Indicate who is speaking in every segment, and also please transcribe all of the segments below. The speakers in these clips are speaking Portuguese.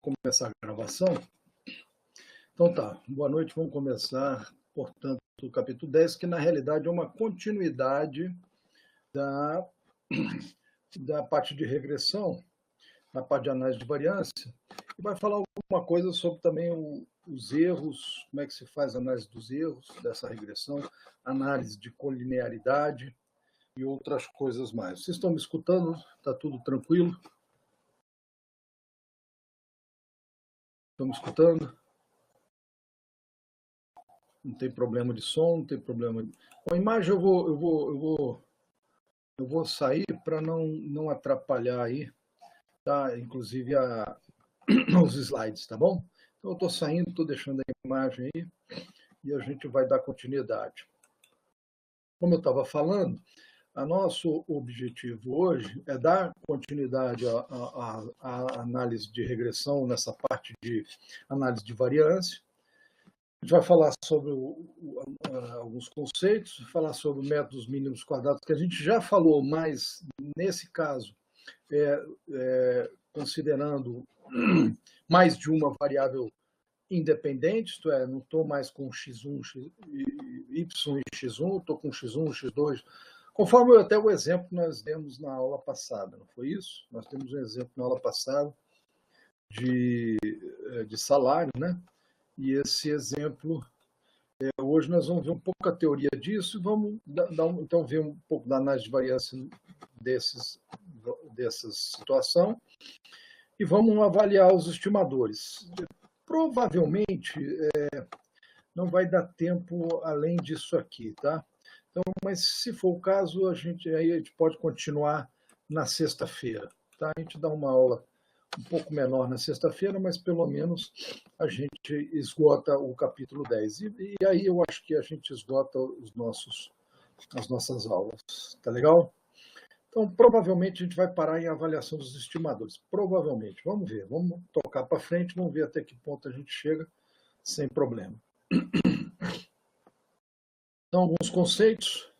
Speaker 1: Começar a gravação? Então tá, boa noite, vamos começar, portanto, o capítulo 10, que na realidade é uma continuidade da parte de regressão, na parte de análise de variância, e vai falar alguma coisa sobre também os erros, como é que se faz a análise dos erros dessa regressão, análise de colinearidade e outras coisas mais. Vocês estão me escutando? Está tudo tranquilo? Estão me escutando? Não tem problema de som, não tem problema de... Com a imagem eu vou sair para não atrapalhar aí, tá? Inclusive os slides, tá bom? Então eu estou saindo, estou deixando a imagem aí e a gente vai dar continuidade. Como eu estava falando, o nosso objetivo hoje é dar continuidade à análise de regressão nessa parte de análise de variância. A gente vai falar sobre alguns conceitos, falar sobre métodos mínimos quadrados, que a gente já falou, mas nesse caso, considerando mais de uma variável independente, isto é, não estou mais com x1, y e x1, estou com x1, x2, conforme até o exemplo que nós demos na aula passada, não foi isso? Nós temos um exemplo na aula passada de salário, né? E esse exemplo, hoje nós vamos ver um pouco a teoria disso e vamos então ver um pouco da análise de variância dessa situação e vamos avaliar os estimadores. Provavelmente não vai dar tempo além disso aqui, tá? Então, mas se for o caso, a gente pode continuar na sexta-feira, tá? A gente dá uma aula um pouco menor na sexta-feira, mas pelo menos a gente esgota o capítulo 10. E aí eu acho que a gente esgota as nossas aulas. Tá legal? Então, provavelmente a gente vai parar em avaliação dos estimadores. Provavelmente. Vamos ver. Vamos tocar para frente, vamos ver até que ponto a gente chega sem problema. Então, alguns conceitos.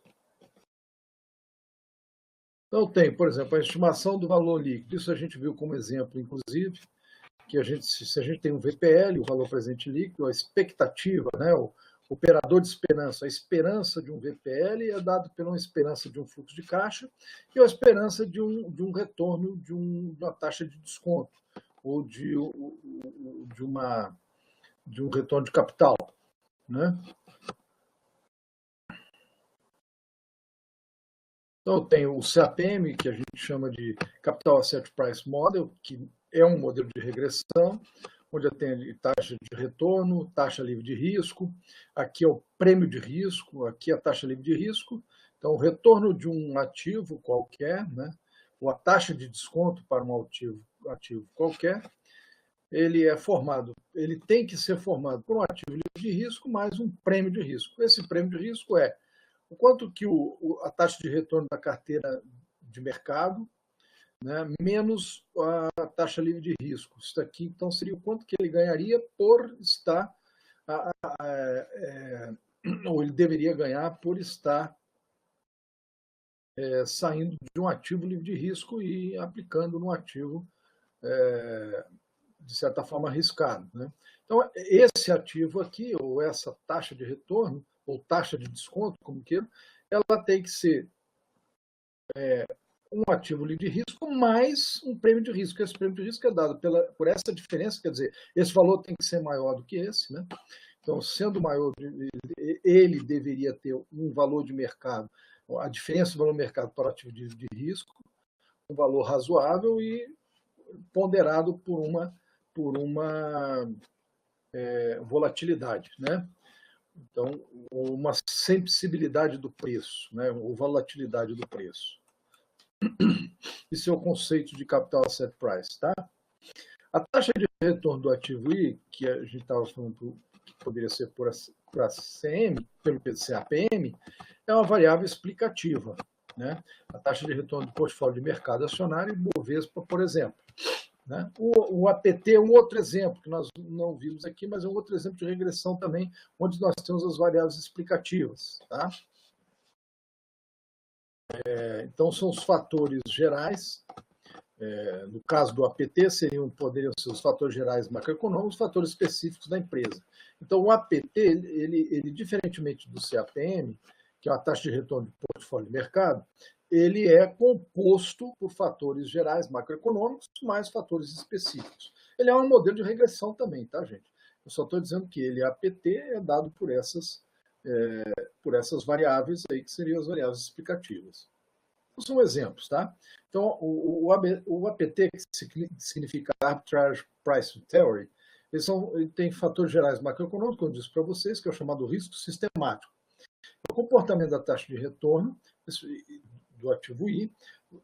Speaker 1: Então, tem, por exemplo, a estimação do valor líquido. Isso a gente viu como exemplo, inclusive, que se a gente tem um VPL, o valor presente líquido, a expectativa, né, o operador de esperança, a esperança de um VPL é dado pela esperança de um fluxo de caixa e a esperança de um retorno de uma taxa de desconto ou de um retorno de capital, né? Então, tem o CAPM, que a gente chama de Capital Asset Price Model, que é um modelo de regressão, onde tem taxa de retorno, taxa livre de risco, aqui é o prêmio de risco, aqui é a taxa livre de risco. Então, o retorno de um ativo qualquer, né, ou a taxa de desconto para um ativo qualquer, ele tem que ser formado por um ativo livre de risco mais um prêmio de risco. Esse prêmio de risco é o quanto que a taxa de retorno da carteira de mercado, né, menos a taxa livre de risco. Isso aqui, então, seria o quanto que ele ganharia por estar, ou ele deveria ganhar por estar saindo de um ativo livre de risco e aplicando num ativo, de certa forma, arriscado, né? Então, esse ativo aqui, ou essa taxa de retorno, ou taxa de desconto, como queira, ela tem que ser um ativo livre de risco mais um prêmio de risco. Esse prêmio de risco é dado por essa diferença, quer dizer, esse valor tem que ser maior do que esse, né? Então, sendo maior, ele deveria ter um valor de mercado, a diferença do valor de mercado para o ativo de risco, um valor razoável e ponderado por uma volatilidade, né? Então, uma sensibilidade do preço, né? Ou volatilidade do preço. Esse é o conceito de Capital Asset Price, tá? A taxa de retorno do ativo I, que a gente estava falando que poderia ser por CM, pelo CAPM, é uma variável explicativa, né? A taxa de retorno do portfólio de mercado acionário e Bovespa, por exemplo. Né? O APT é um outro exemplo, que nós não vimos aqui, mas é um outro exemplo de regressão também, onde nós temos as variáveis explicativas. Tá? Então, são os fatores gerais No caso do APT, poderiam ser os fatores gerais macroeconômicos, os fatores específicos da empresa. Então, o APT, ele diferentemente do CAPM, que é uma taxa de retorno de portfólio de mercado, ele é composto por fatores gerais macroeconômicos mais fatores específicos. Ele é um modelo de regressão também, tá, gente? Eu só estou dizendo que ele, APT, é dado por essas variáveis aí, que seriam as variáveis explicativas. São exemplos, tá? Então, o APT, que significa Arbitrage Price Theory, ele tem fatores gerais macroeconômicos, como eu disse para vocês, que é o chamado risco sistemático. O comportamento da taxa de retorno do ativo I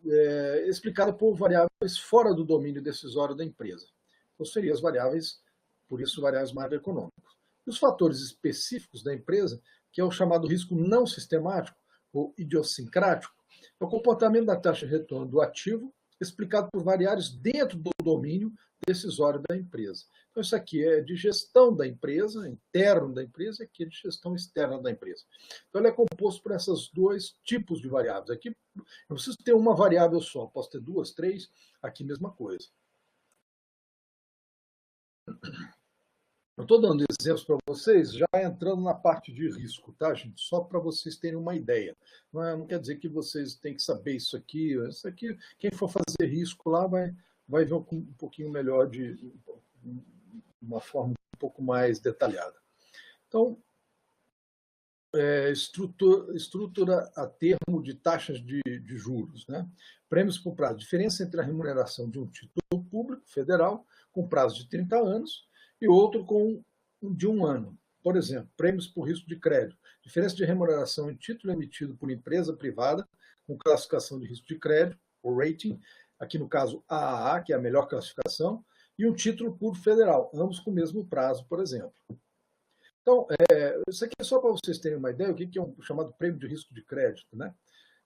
Speaker 1: é explicado por variáveis fora do domínio decisório da empresa. Então, seriam as variáveis, por isso, variáveis macroeconômicas. E os fatores específicos da empresa, que é o chamado risco não sistemático, ou idiosincrático, é o comportamento da taxa de retorno do ativo, explicado por variáveis dentro do domínio decisório da empresa. Então, isso aqui é de gestão da empresa, interno da empresa, e aqui é de gestão externa da empresa. Então, ele é composto por esses dois tipos de variáveis. Aqui, eu preciso ter uma variável só, posso ter duas, três, aqui mesma coisa. Eu estou dando exemplos para vocês, já entrando na parte de risco, tá, gente? Só para vocês terem uma ideia. Não quer dizer que vocês têm que saber isso aqui. Isso aqui, quem for fazer risco lá vai ver um pouquinho melhor, de uma forma um pouco mais detalhada. Então, estrutura a termo de taxas de juros, né? Prêmios por prazo. Diferença entre a remuneração de um título público federal com prazo de 30 anos e outro de 1 ano. Por exemplo, prêmios por risco de crédito. Diferença de remuneração em título emitido por empresa privada com classificação de risco de crédito, o rating, aqui no caso AAA, que é a melhor classificação, e um título público federal, ambos com o mesmo prazo, por exemplo. Então, isso aqui é só para vocês terem uma ideia, o que é um chamado prêmio de risco de crédito, né?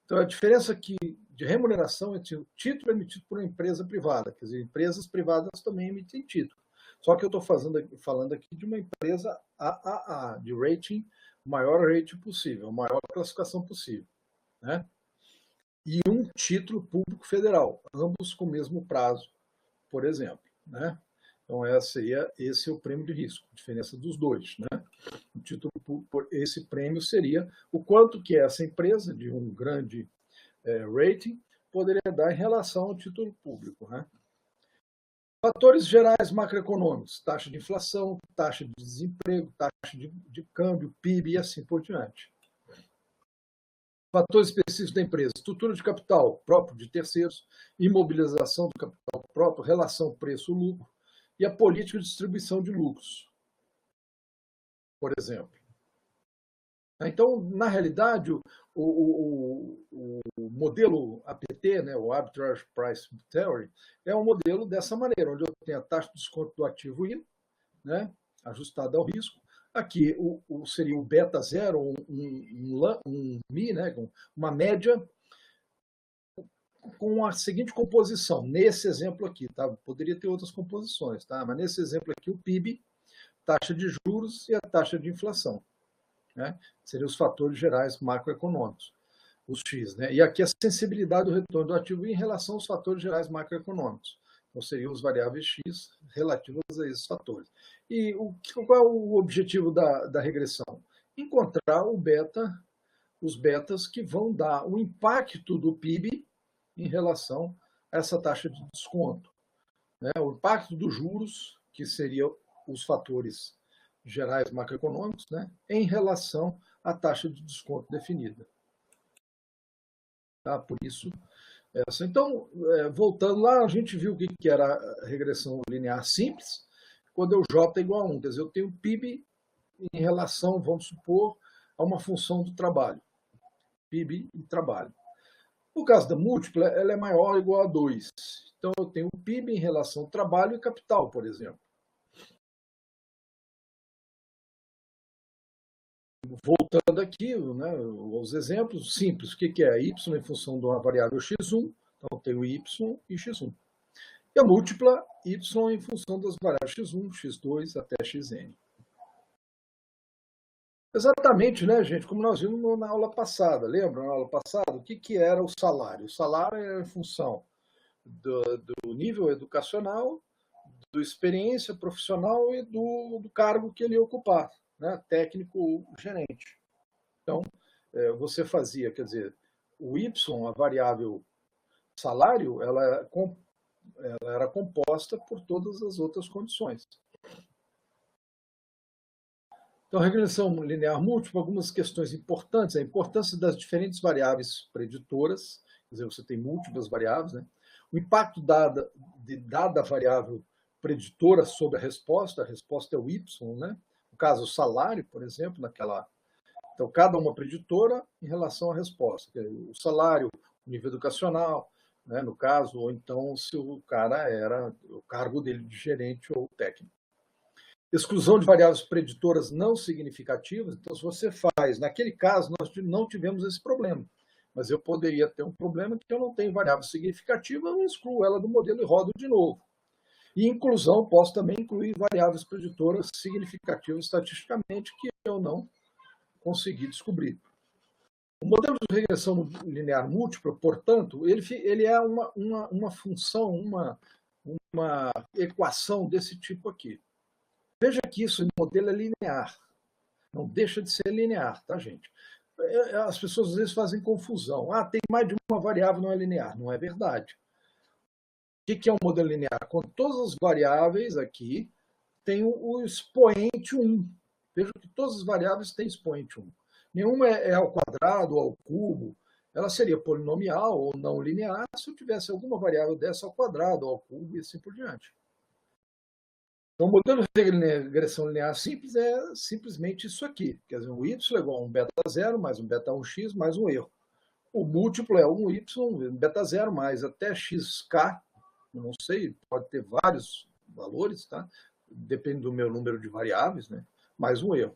Speaker 1: Então, a diferença aqui de remuneração entre o título emitido por uma empresa privada, quer dizer, empresas privadas também emitem título. Só que eu estou falando aqui de uma empresa AAA, de rating, o maior rating possível, a maior classificação possível, né? E um título público federal, ambos com o mesmo prazo, por exemplo, né? Então, esse é o prêmio de risco, a diferença dos dois, né? O título por esse prêmio seria o quanto que essa empresa, de um grande rating, poderia dar em relação ao título público, né? Fatores gerais macroeconômicos, taxa de inflação, taxa de desemprego, taxa de câmbio, PIB e assim por diante. Fatores específicos da empresa, estrutura de capital próprio de terceiros, imobilização do capital próprio, relação preço-lucro e a política de distribuição de lucros, por exemplo. Então, na realidade, o modelo APT, né, o Arbitrage Price Theory, é um modelo dessa maneira, onde eu tenho a taxa de desconto do ativo I, né, ajustada ao risco. Aqui seria o beta zero, um Mi, né, uma média, com a seguinte composição, nesse exemplo aqui, tá? Poderia ter outras composições, tá? Mas nesse exemplo aqui, o PIB, taxa de juros e a taxa de inflação, né? Seriam os fatores gerais macroeconômicos, os X, né? E aqui a sensibilidade do retorno do ativo em relação aos fatores gerais macroeconômicos. Então, seriam os variáveis X relativos a esses fatores. E qual é o objetivo da regressão? Encontrar os betas que vão dar o impacto do PIB em relação a essa taxa de desconto, né? O impacto dos juros, que seriam os fatores gerais macroeconômicos, né, em relação à taxa de desconto definida. Tá? Por isso, essa. Então, voltando lá, a gente viu o que era a regressão linear simples, quando eu J é igual a 1. Quer dizer, eu tenho PIB em relação, vamos supor, a uma função do trabalho. PIB e trabalho. No caso da múltipla, ela é maior ou igual a 2. Então, eu tenho o PIB em relação ao trabalho e capital, por exemplo. Voltando aqui, né, aos exemplos simples, o que é y em função de uma variável x1, então eu tenho y e x1. E a múltipla y em função das variáveis x1, x2 até xn. Exatamente, né, gente? Como nós vimos na aula passada. Lembra na aula passada? O que era o salário? O salário era em função do nível educacional, da experiência profissional e do cargo que ele ocupar, né? Técnico ou gerente. Então, você fazia, quer dizer, o Y, a variável salário, ela era composta por todas as outras condições. Então, regressão linear múltipla, algumas questões importantes, a importância das diferentes variáveis preditoras, quer dizer, você tem múltiplas variáveis, né? O impacto de dada variável preditora sobre a resposta é o Y, né? No caso, o salário, por exemplo, Então, cada uma preditora em relação à resposta. O salário, o nível educacional, né, no caso, ou então se o cara era o cargo dele de gerente ou técnico. Exclusão de variáveis preditoras não significativas. Então, se você faz, naquele caso, nós não tivemos esse problema. Mas eu poderia ter um problema que eu não tenho variável significativa, eu excluo ela do modelo e rodo de novo. E inclusão, posso também incluir variáveis preditoras significativas estatisticamente que eu não consegui descobrir. O modelo de regressão linear múltipla, portanto, ele é uma função, uma equação desse tipo aqui. Veja que isso, o modelo é linear. Não deixa de ser linear, tá, gente? As pessoas às vezes fazem confusão. Tem mais de uma variável, não é linear. Não é verdade. O que é um modelo linear? Quando todas as variáveis aqui têm o expoente 1. Veja que todas as variáveis têm expoente 1. Nenhuma é ao quadrado ou ao cubo. Ela seria polinomial ou não linear se eu tivesse alguma variável dessa ao quadrado ou ao cubo e assim por diante. Então, o modelo de regressão linear simples é simplesmente isso aqui. Quer dizer, um y é igual a um beta 0 mais um beta 1x mais um erro. O múltiplo é um y, beta 0 mais até xk, não sei, pode ter vários valores, tá? Depende do meu número de variáveis, né? Mais um erro.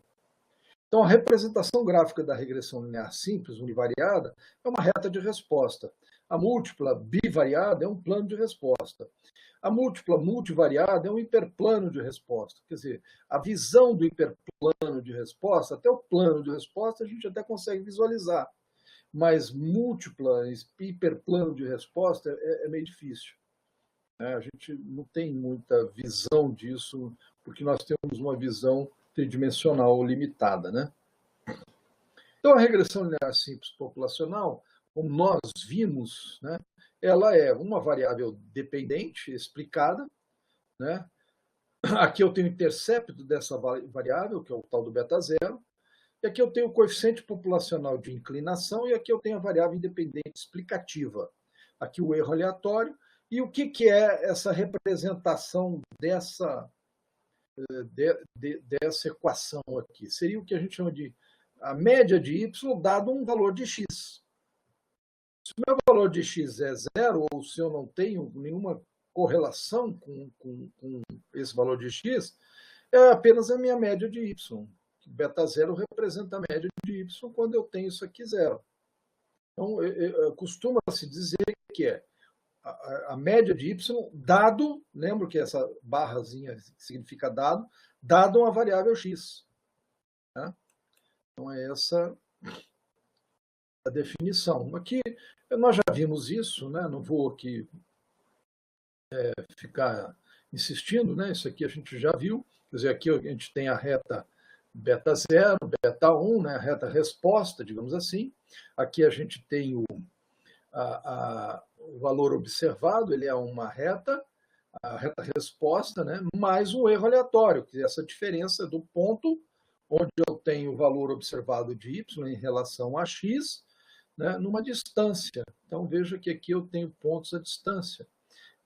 Speaker 1: Então, a representação gráfica da regressão linear simples, univariada, é uma reta de resposta. A múltipla bivariada é um plano de resposta. A múltipla multivariada é um hiperplano de resposta. Quer dizer, a visão do hiperplano de resposta, até o plano de resposta, a gente até consegue visualizar. Mas múltipla, hiperplano de resposta é meio difícil. A gente não tem muita visão disso, porque nós temos uma visão tridimensional limitada, né? Então, a regressão linear simples populacional, como nós vimos, né, ela é uma variável dependente explicada, né? Aqui eu tenho o intercepto dessa variável, que é o tal do beta zero, e aqui eu tenho o coeficiente populacional de inclinação, e aqui eu tenho a variável independente explicativa. Aqui o erro aleatório. E o que é essa representação dessa equação aqui? Seria o que a gente chama de a média de y dado um valor de x. Se o meu valor de x é zero, ou se eu não tenho nenhuma correlação com esse valor de x, é apenas a minha média de y. Beta zero representa a média de y quando eu tenho isso aqui zero. Então, costuma-se dizer que é a média de y dado, lembro que essa barrazinha significa dado uma variável x. Tá? Então, é essa a definição. Aqui, nós já vimos isso, né? Não vou aqui ficar insistindo, né? Isso aqui a gente já viu. Quer dizer, aqui a gente tem a reta beta 0, beta 1, né? A reta resposta, digamos assim. Aqui a gente tem o valor observado, ele é uma reta, a reta resposta, né? Mais um erro aleatório, que é essa diferença do ponto onde eu tenho o valor observado de y em relação a x, né, numa distância. Então, veja que aqui eu tenho pontos à distância.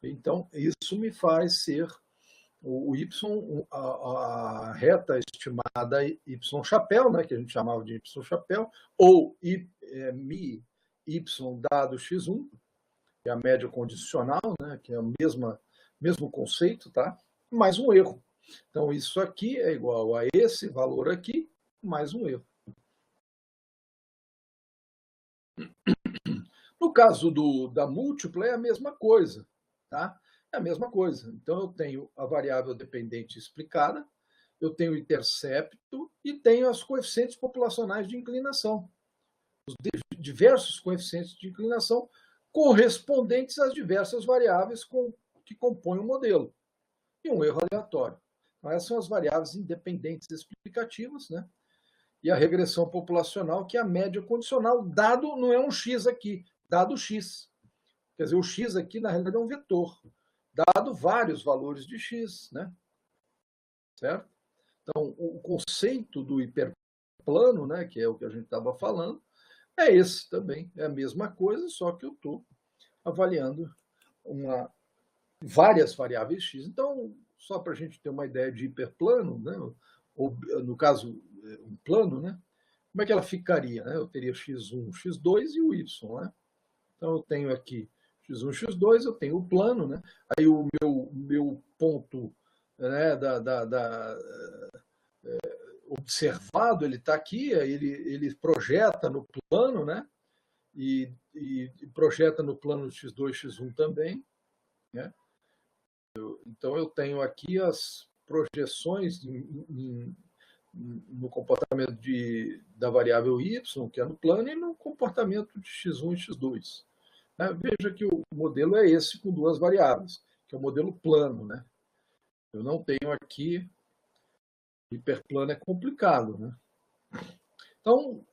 Speaker 1: Então, isso me faz ser o y, a reta estimada y chapéu, né, que a gente chamava de y chapéu, ou mi y dado x1, que é a média condicional, né, que é o mesmo conceito, tá? Mais um erro. Então, isso aqui é igual a esse valor aqui, mais um erro. No caso da múltipla, é a mesma coisa, tá? É a mesma coisa. Então, eu tenho a variável dependente explicada, eu tenho o intercepto e tenho os coeficientes populacionais de inclinação. Os diversos coeficientes de inclinação correspondentes às diversas variáveis que compõem o modelo, e um erro aleatório. Então, essas são as variáveis independentes explicativas, né? E a regressão populacional, que é a média condicional, dado, não é um x aqui, dado x. Quer dizer, o x aqui, na realidade, é um vetor, dado vários valores de x, né? Certo? Então, o conceito do hiperplano, né, que é o que a gente estava falando, é esse também. É a mesma coisa, só que eu estou avaliando várias variáveis x. Então, só para a gente ter uma ideia de hiperplano, né, ou, no caso, um plano, né, como é que ela ficaria? Né? Eu teria x1, x2 e o y. Né? Então, eu tenho aqui x1, x2, eu tenho o plano, né? Aí o meu ponto, né, observado, ele está aqui, ele projeta no plano, né? E projeta no plano x2, x1 também, né? Então eu tenho aqui as projeções no comportamento da variável y, que é no plano, e no comportamento de x1 e x2. Né? Veja que o modelo é esse com duas variáveis, que é o modelo plano. Né? Eu não tenho aqui, hiperplano é complicado. Né? Então,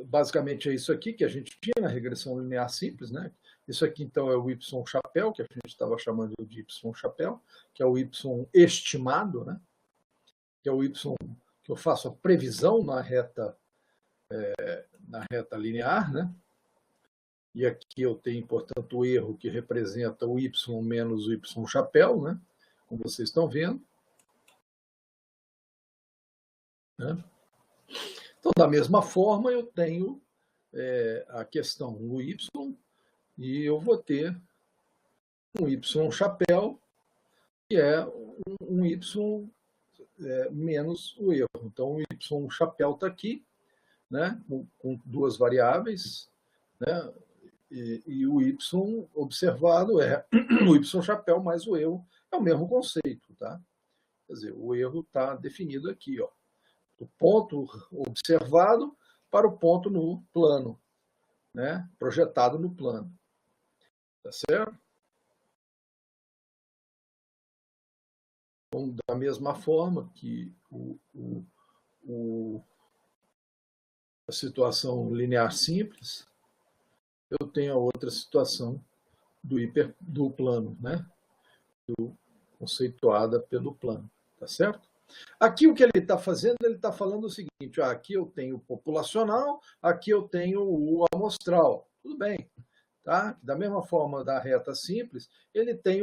Speaker 1: basicamente é isso aqui que a gente tinha na regressão linear simples. Né? Isso aqui, então, é o y chapéu, que a gente estava chamando de y chapéu, que é o y estimado, né? Que é o y que eu faço a previsão na reta linear, né? E aqui eu tenho, portanto, o erro que representa o y menos o y chapéu, né? Como vocês estão vendo. Né? Então, da mesma forma, eu tenho a questão do y, e eu vou ter um y chapéu, que é um y menos o erro. Então, o y chapéu está aqui, né, com duas variáveis, né, e o y observado é o y chapéu mais o erro, é o mesmo conceito. Tá? Quer dizer, o erro está definido aqui, ó, do ponto observado para o ponto no plano, né, projetado no plano. Tá certo? Então, da mesma forma que a situação linear simples, eu tenho a outra situação do plano, né? Conceituada pelo plano, tá certo? Aqui o que ele está fazendo, ele está falando o seguinte: aqui eu tenho o populacional, aqui eu tenho o amostral. Tudo bem, tá? Da mesma forma da reta simples, ele tem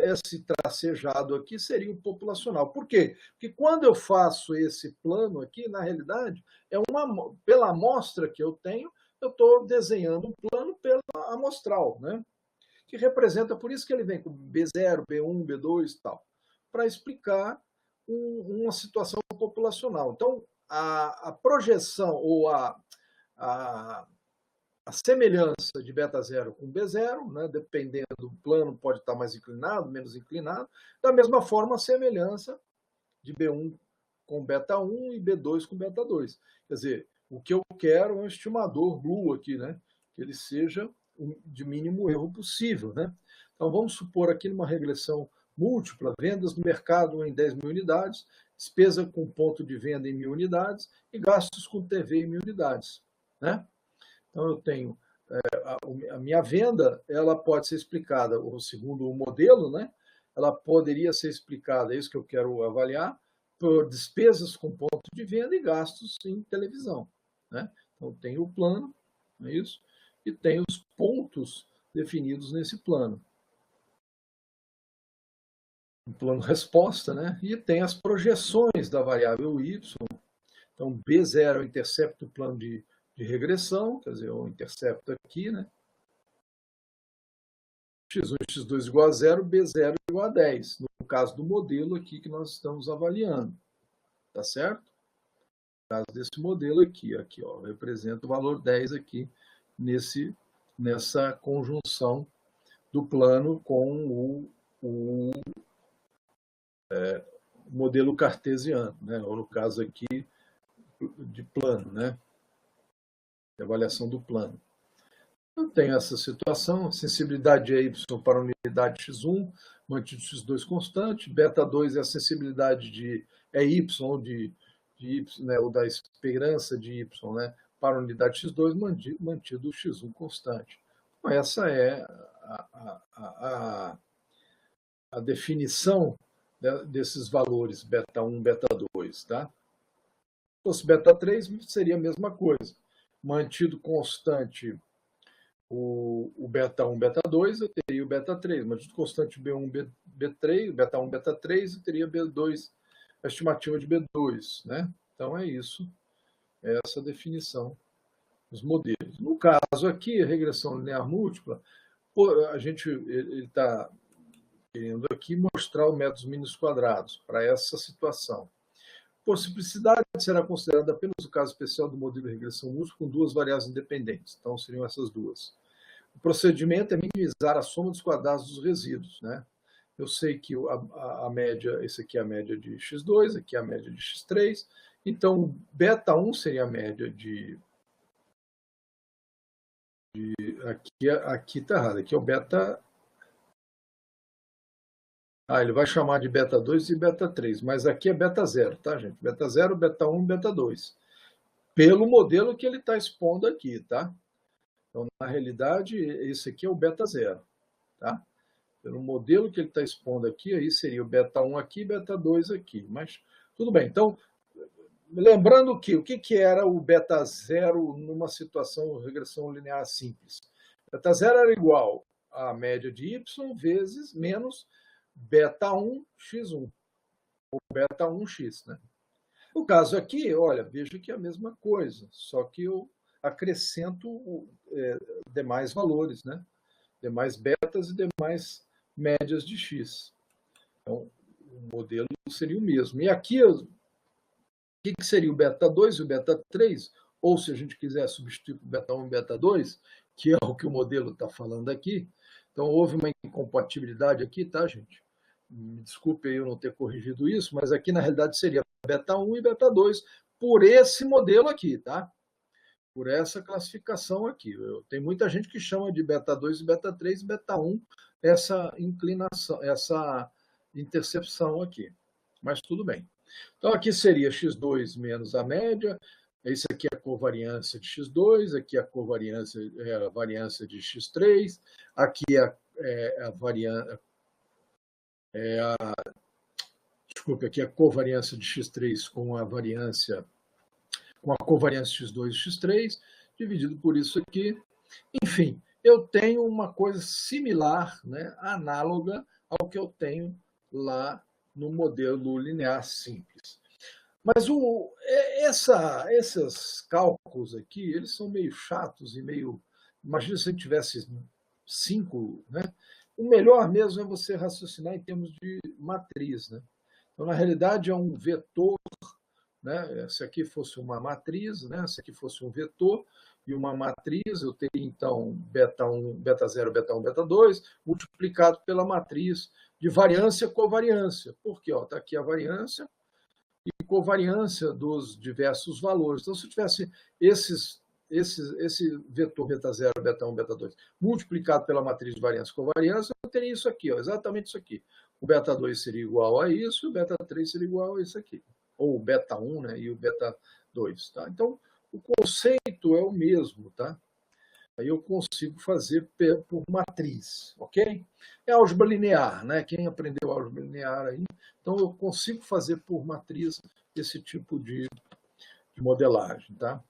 Speaker 1: esse tracejado aqui, seria o populacional. Por quê? Porque quando eu faço esse plano aqui, na realidade, pela amostra que eu tenho, eu estou desenhando um plano pela amostral, né? Que representa, por isso que ele vem com B0, B1, B2 e tal, para explicar uma situação populacional. Então, a projeção ou a semelhança de beta 0 com B0, né, dependendo do plano, pode estar mais inclinado, menos inclinado. Da mesma forma, a semelhança de B1 com beta 1 e B2 com beta 2. Quer dizer, o que eu quero é um estimador blue aqui, né, que ele seja de mínimo erro possível. Né? Então, vamos supor aqui numa regressão múltipla, vendas no mercado em 10 mil unidades, despesa com ponto de venda em 1.000 unidades e gastos com TV em 1.000 unidades. Né? Então, eu tenho a minha venda, ela pode ser explicada, segundo o modelo, né? Ela poderia ser explicada, é isso que eu quero avaliar, por despesas com ponto de venda e gastos em televisão. Né? Então, tem o plano, não é isso? E tem os pontos definidos nesse plano. Um plano resposta, né? E tem as projeções da variável y. Então, B0 eu intercepto o plano de regressão, quer dizer, eu intercepto aqui, né? x1 e x2 igual a 0, B0 igual a 10, no caso do modelo aqui que nós estamos avaliando. Tá certo? No caso desse modelo aqui, ó, representa o valor 10 aqui nessa conjunção do plano com o modelo cartesiano, né? Ou no caso aqui de plano, né? De avaliação do plano. Eu tenho essa situação, sensibilidade de Y para a unidade x1, mantido x2 constante, beta 2 é a sensibilidade de Y, de Y, né, ou da esperança de Y, né, para a unidade x2, mantido x1 constante. Então, essa é a definição desses valores beta 1, beta 2. Tá? Se fosse beta 3, seria a mesma coisa. Mantido constante o beta 1, beta 2, eu teria o beta 3, mas constante B1, B3, beta 1, beta 3, eu teria B2, a estimativa de B2. Né? Então é isso, é essa definição dos modelos. No caso aqui, a regressão linear múltipla, a gente está querendo aqui mostrar o método mínimos quadrados para essa situação. Por simplicidade, será considerado apenas o caso especial do modelo de regressão múltipla com duas variáveis independentes. Então, seriam essas duas. O procedimento é minimizar a soma dos quadrados dos resíduos. Né? Eu sei que a média, esse aqui é a média de x2, aqui é a média de x3. Então, beta 1 seria a média de aqui está errado, aqui é o beta. Ele vai chamar de beta 2 e beta 3, mas aqui é beta 0, tá, gente? Beta 0, beta 1, beta 2. Pelo modelo que ele está expondo aqui, tá? Então, na realidade, esse aqui é o beta 0, tá? Pelo modelo que ele está expondo aqui, aí seria o beta 1 aqui e beta 2 aqui. Mas tudo bem. Então, lembrando que o que era o beta 0 numa situação de regressão linear simples? Beta 0 era igual à média de y vezes menos beta 1 x1, ou beta 1x. Né? O caso aqui, olha, veja que é a mesma coisa, só que eu acrescento demais valores, né? Demais betas e demais médias de x. Então, o modelo seria o mesmo. E aqui, o que seria o beta 2 e o beta 3? Ou, se a gente quiser substituir o beta 1 e beta 2, que é o que o modelo está falando aqui. Então, houve uma incompatibilidade aqui, tá, gente? Me desculpe eu não ter corrigido isso, mas aqui, na realidade, seria beta 1 e beta 2 por esse modelo aqui, tá? Por essa classificação aqui. Tem muita gente que chama de beta 2 e beta 3 e beta 1 essa inclinação, essa intercepção aqui. Mas tudo bem. Então, aqui seria x2 menos a média, esse aqui é a covariância de x2, aqui é a covariância, a variância de x3, aqui é a variância, desculpe, aqui é a covariância de x3 com a variância, com a covariância x2 e x3, dividido por isso aqui. Enfim, eu tenho uma coisa similar, né, análoga ao que eu tenho lá no modelo linear simples. Mas esses cálculos aqui, eles são meio chatos e meio... Imagina se eu tivesse 5, né? O melhor mesmo é você raciocinar em termos de matriz, né? Então, na realidade, é um vetor, né? Se aqui fosse uma matriz, né? Se aqui fosse um vetor e uma matriz, eu teria, então, beta 1, beta 0, beta 1, beta 2, multiplicado pela matriz de variância e covariância. Por quê? Está aqui a variância e covariância dos diversos valores. Então, se eu tivesse esse vetor beta 0, beta 1, beta 2, multiplicado pela matriz de variância e covariância, eu teria isso aqui, exatamente isso aqui. O beta 2 seria igual a isso, e o beta 3 seria igual a isso aqui. Ou o beta 1, né, e o beta 2. Tá? Então, o conceito é o mesmo. Tá? Aí eu consigo fazer por matriz, ok? É álgebra linear, né? Quem aprendeu álgebra linear aí, então eu consigo fazer por matriz esse tipo de modelagem, tá?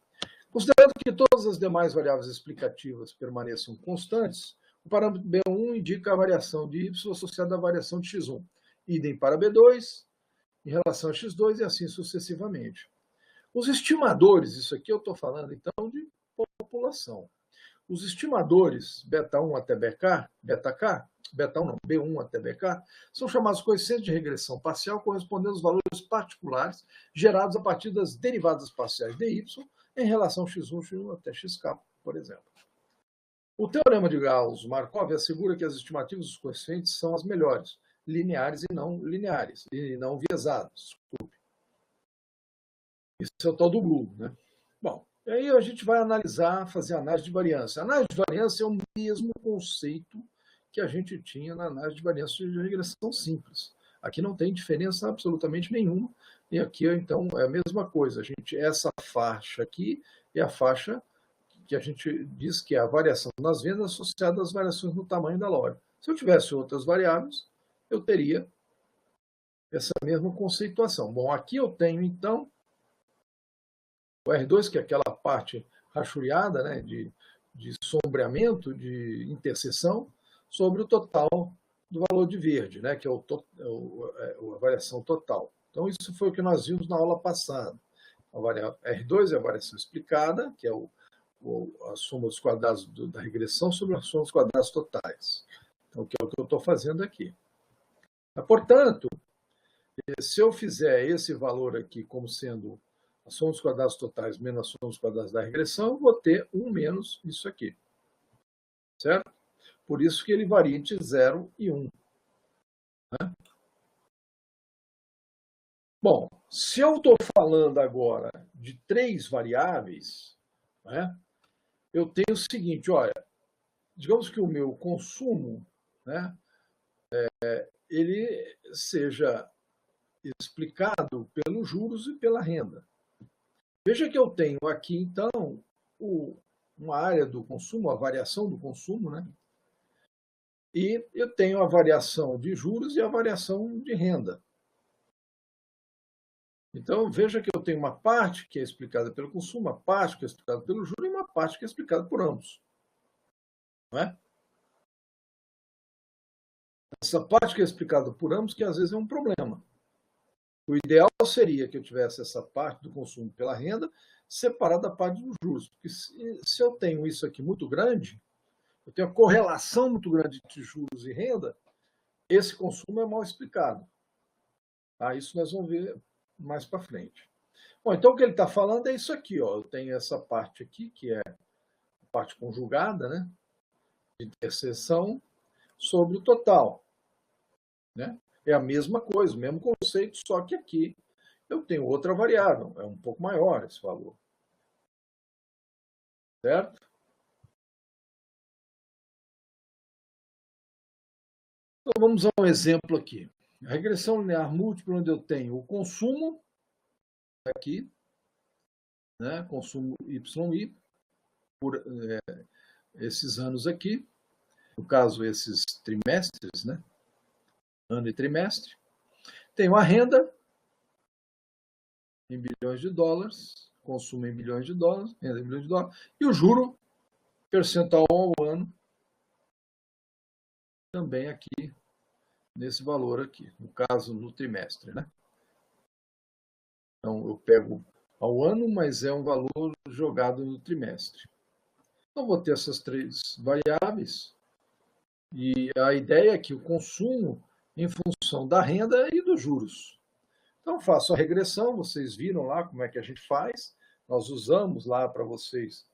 Speaker 1: Considerando que todas as demais variáveis explicativas permaneçam constantes, o parâmetro B1 indica a variação de y associada à variação de x1. Idem para B2 em relação a x2 e assim sucessivamente. Os estimadores, isso aqui eu estou falando então de população. Os estimadores beta 1 até beta B1 até BK, são chamados coeficientes de regressão parcial correspondendo aos valores particulares gerados a partir das derivadas parciais de y em relação a x1, x1 até xk, por exemplo. O teorema de Gauss-Markov assegura que as estimativas dos coeficientes são as melhores, lineares e não viesadas. Desculpe. Isso é o tal do GLU, né? Bom, E aí a gente vai analisar, fazer análise de variância. A análise de variância é o mesmo conceito que a gente tinha na análise de variância de regressão simples. Aqui não tem diferença absolutamente nenhuma. E aqui, então, é a mesma coisa. Essa faixa aqui é a faixa que a gente diz que é a variação nas vendas associada às variações no tamanho da loja. Se eu tivesse outras variáveis, eu teria essa mesma conceituação. Bom, aqui eu tenho, então, o R2, que é aquela parte rachuriada, né, de sombreamento, de interseção, sobre o total do valor de verde, né, que é a variação total. Então, isso foi o que nós vimos na aula passada. R2 é a variação explicada, que é a soma dos quadrados da regressão sobre a soma dos quadrados totais. Então, que é o que eu estou fazendo aqui. Portanto, se eu fizer esse valor aqui como sendo a soma dos quadrados totais menos a soma dos quadrados da regressão, eu vou ter 1 menos isso aqui. Certo? Por isso que ele varia entre 0 e 1. Né? Bom, se eu estou falando agora de 3 variáveis, né, eu tenho o seguinte, olha, digamos que o meu consumo, né, ele seja explicado pelos juros e pela renda. Veja que eu tenho aqui, então, uma área do consumo, a variação do consumo, né? E eu tenho a variação de juros e a variação de renda. Então, veja que eu tenho uma parte que é explicada pelo consumo, uma parte que é explicada pelo juro e uma parte que é explicada por ambos. Não é? Essa parte que é explicada por ambos, que às vezes é um problema. O ideal seria que eu tivesse essa parte do consumo pela renda separada da parte dos juros. Porque se eu tenho isso aqui muito grande, eu tenho uma correlação muito grande entre juros e renda, esse consumo é mal explicado. Isso nós vamos ver mais para frente. Bom, então o que ele está falando é isso aqui. Ó. Eu tenho essa parte aqui, que é a parte conjugada, né, de interseção, sobre o total. Né? É a mesma coisa, o mesmo conceito, só que aqui eu tenho outra variável, é um pouco maior esse valor. Certo? Então vamos a um exemplo aqui. A regressão linear múltipla, onde eu tenho o consumo, aqui, né, consumo YI, por esses anos aqui, no caso, esses trimestres, né, ano e trimestre. Tenho a renda, em bilhões de dólares, consumo em bilhões de dólares, renda em bilhões de dólares, e o juro percentual ao ano, também aqui, nesse valor aqui, no caso, no trimestre. Né? Então, eu pego ao ano, mas é um valor jogado no trimestre. Então, vou ter essas 3 variáveis, e a ideia é que o consumo em função da renda e dos juros. Então, faço a regressão, vocês viram lá como é que a gente faz, nós usamos lá para vocês,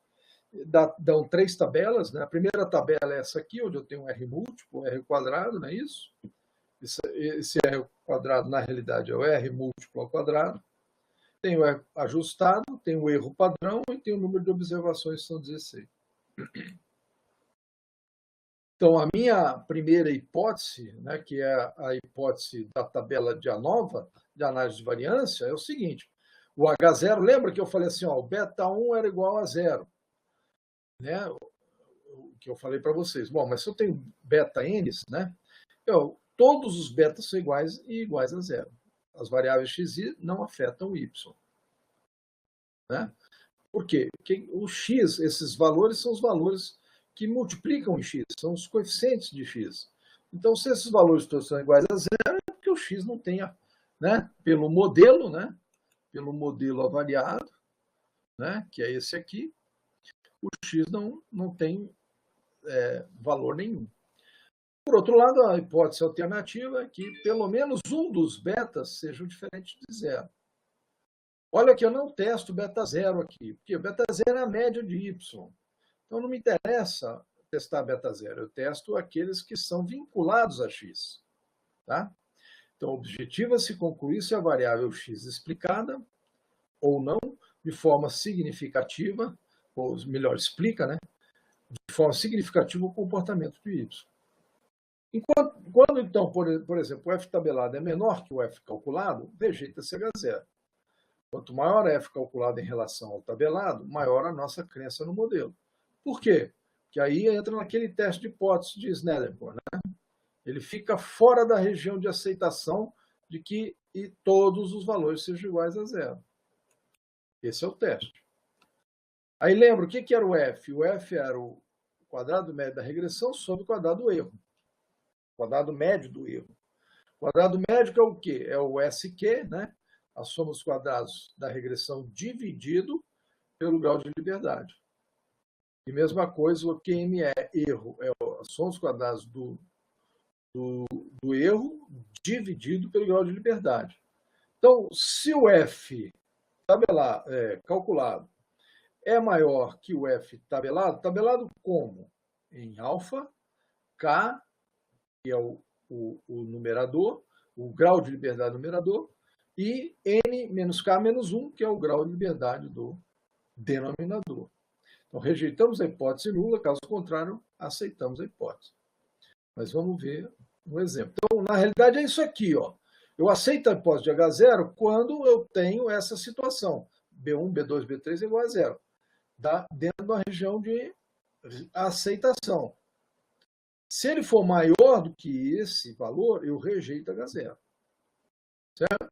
Speaker 1: dão 3 tabelas, né? A primeira tabela é essa aqui, onde eu tenho um R múltiplo, R quadrado, não é isso? Esse R quadrado, na realidade, é o R múltiplo ao quadrado. Tem o R ajustado, tem o erro padrão e tem o número de observações, que são 16. Então, a minha primeira hipótese, né, que é a hipótese da tabela de ANOVA, de análise de variância, é o seguinte. O H0, lembra que eu falei assim, ó, o beta 1 era igual a 0. Né? O que eu falei para vocês. Bom, mas se eu tenho beta n's, né, todos os betas são iguais e iguais a 0. As variáveis x e não afetam o y. Né? Por quê? Porque o x, esses valores são os valores que multiplicam em x, são os coeficientes de x. Então, se esses valores todos são iguais a 0, é porque o x não tem, né, pelo modelo avaliado, né, que é esse aqui, o x não tem valor nenhum. Por outro lado, a hipótese alternativa é que pelo menos um dos betas seja diferente de 0. Olha que eu não testo beta 0 aqui, porque beta 0 é a média de y. Então, não me interessa testar beta 0, eu testo aqueles que são vinculados a x. Tá? Então, o objetivo é se concluir se a variável x explicada ou não de forma significativa, ou melhor, explica, né, de forma significativa o comportamento de Y. Quando, então, por exemplo, o F tabelado é menor que o F calculado, rejeita-se H0. Quanto maior a F calculado em relação ao tabelado, maior a nossa crença no modelo. Por quê? Porque aí entra naquele teste de hipótese de Sneddekor, né? Ele fica fora da região de aceitação de que todos os valores sejam iguais a zero. Esse é o teste. Aí lembra, o que era o F? O F era o quadrado médio da regressão sobre o quadrado do erro. Quadrado médio do erro. O quadrado médio é o quê? É o SQ, né? A soma dos quadrados da regressão dividido pelo grau de liberdade. E mesma coisa, o QM é erro, é a soma dos quadrados do erro dividido pelo grau de liberdade. Então, se o F calculado é maior que o F tabelado como? Em alfa, K, que é o numerador, o grau de liberdade do numerador, e N menos K menos 1, que é o grau de liberdade do denominador. Então, rejeitamos a hipótese nula, caso contrário, aceitamos a hipótese. Mas vamos ver um exemplo. Então, na realidade, é isso aqui, ó. Eu aceito a hipótese de H0 quando eu tenho essa situação. B1, B2, B3 é igual a zero. Dentro da região de aceitação. Se ele for maior do que esse valor, eu rejeito H0. Certo?